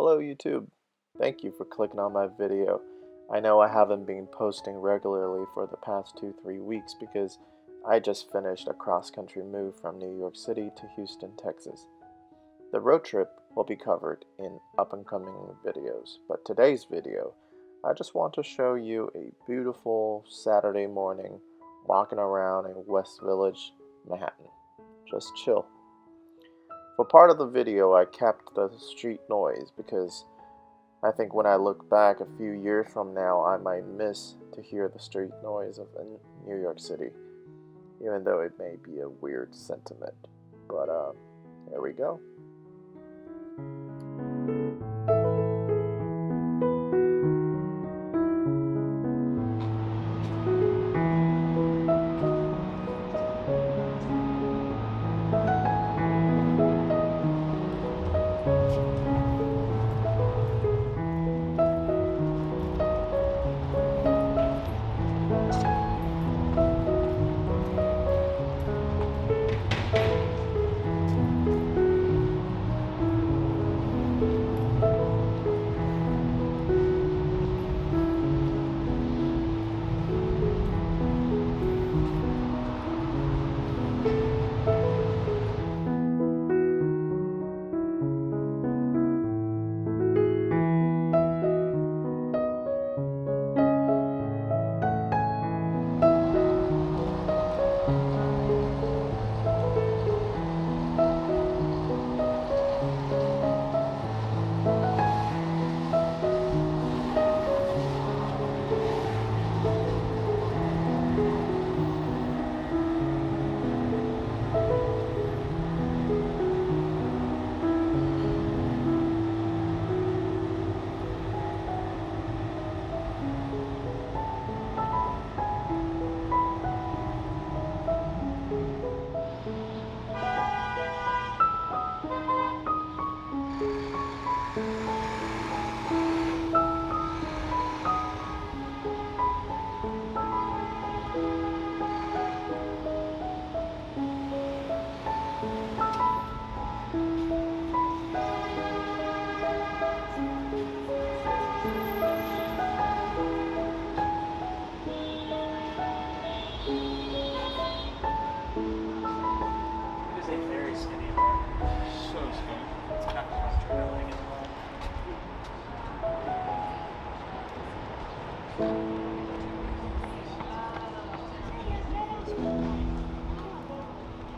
Hello YouTube. Thank you for clicking on my video. I know I haven't been posting regularly for the past 2-3 weeks because I just finished a cross-country move from New York City to Houston, Texas. The road trip will be covered in up-and-coming videos, but today's video, I just want to show you a beautiful Saturday morning walking around in West Village, Manhattan. Just chill. For part of the video, I kept the street noise because I think when I look back a few years from now, I might miss to hear the street noise of New York City, even though it may be a weird sentiment. But here we go.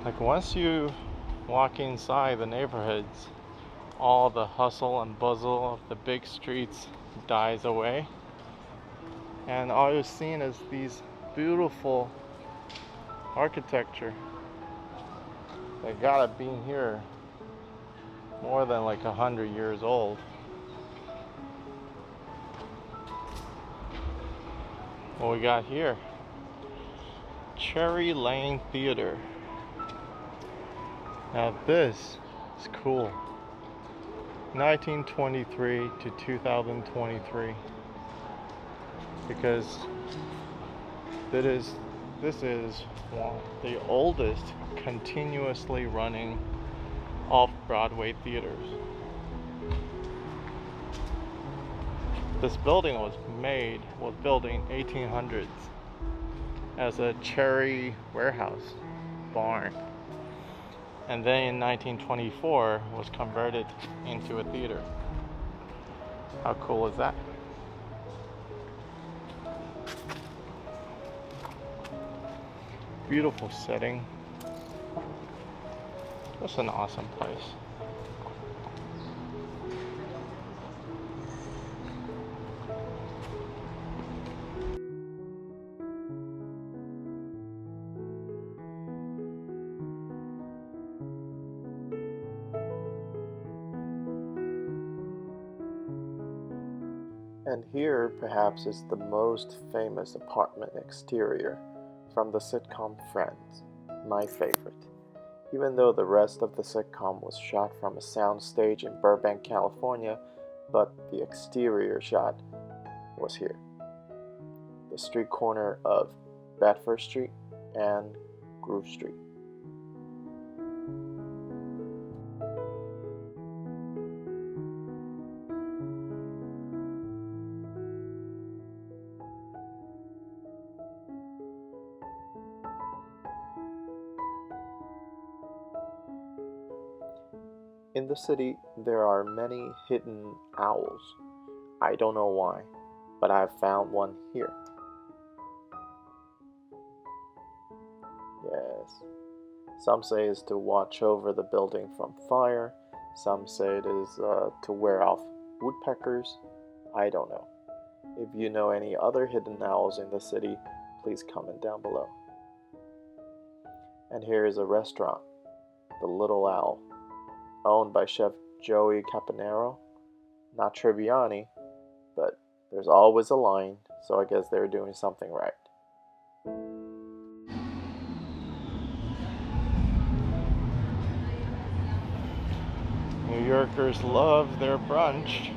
Like once you walk inside the neighborhoods, all the hustle and bustle of the big streets dies away, and all you're seeing is these beautiful architecture. They gotta be here more than like 100 years old. What we got here? Cherry Lane Theater. Now this is cool. 1923 to 2023. Because this is one of the oldest continuously running off-Broadway theaters. This building was built in 1800s as a cherry warehouse barn, and then in 1924 was converted into a theater. How cool is that? Beautiful setting. Just an awesome place. And here perhaps is the most famous apartment exterior from the sitcom Friends, my favorite. Even though the rest of the sitcom was shot from a soundstage in Burbank, California, but the exterior shot was here. The street corner of Bedford Street and Grove Street. In the city, there are many hidden owls. I don't know why, but I've found one here. Yes. Some say it's to watch over the building from fire. Some say it is to wear off woodpeckers. I don't know. If you know any other hidden owls in the city, please comment down below. And here is a restaurant, the Little Owl, owned by Chef Joey Caponero. Not Triviani, but there's always a line, so I guess they're doing something right. New Yorkers love their brunch.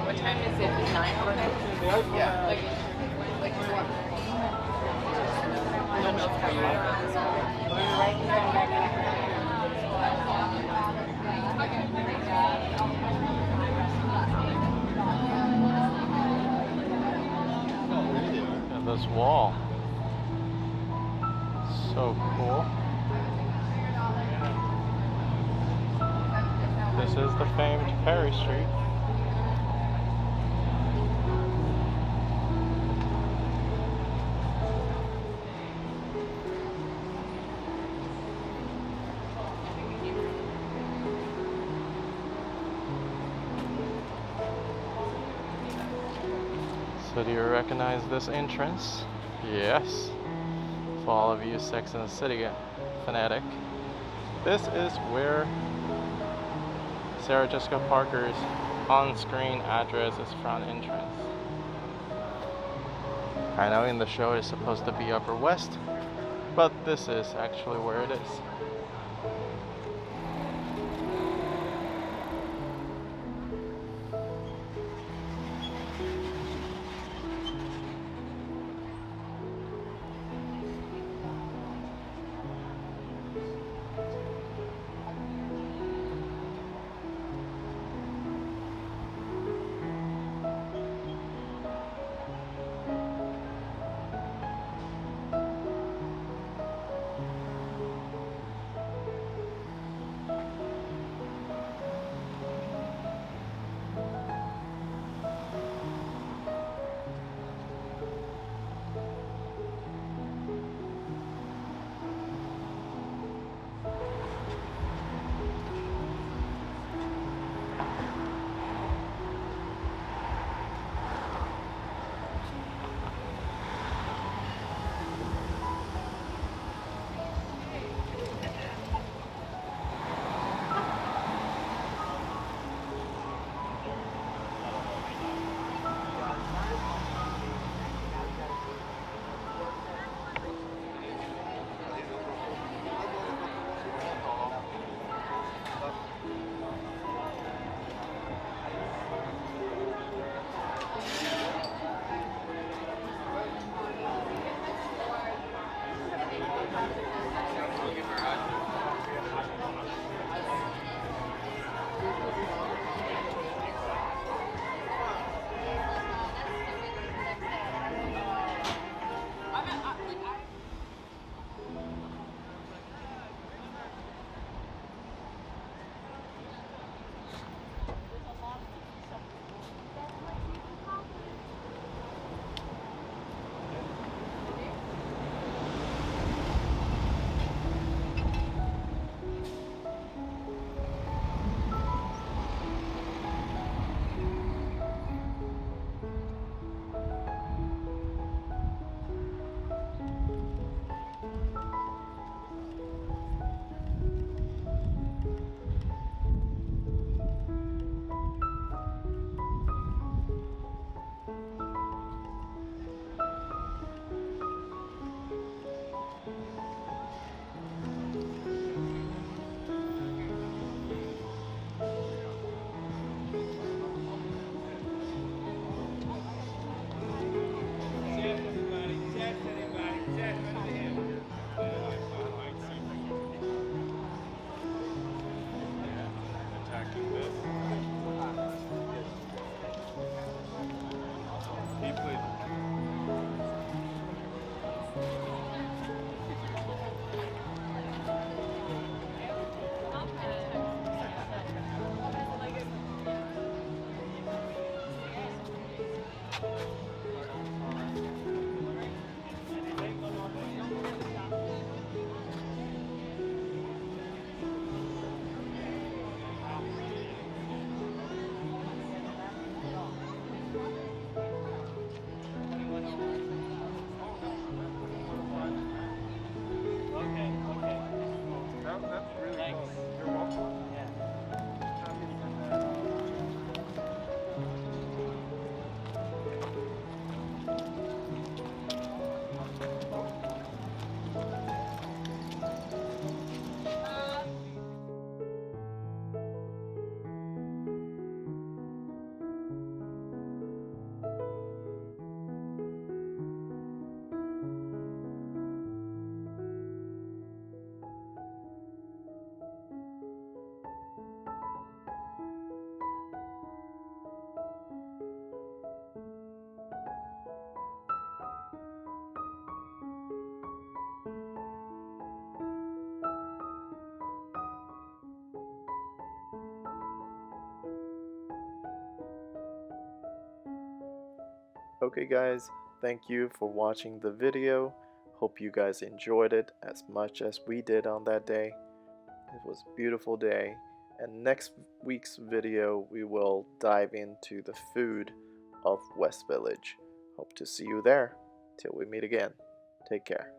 What time is it? 9 o'clock? Yeah. Look at this wall. So cool. This is the famed Perry Street. So do you recognize this entrance? Yes. For all of you Sex and the City fanatic, this is where Sarah Jessica Parker's on-screen address is front entrance. I know in the show it's supposed to be Upper West, but this is actually where it is. Okay guys, thank you for watching the video. Hope you guys enjoyed it as much as we did on that day. It was a beautiful day, and next week's video we will dive into the food of West Village. Hope to see you there. Till we meet again. Take care.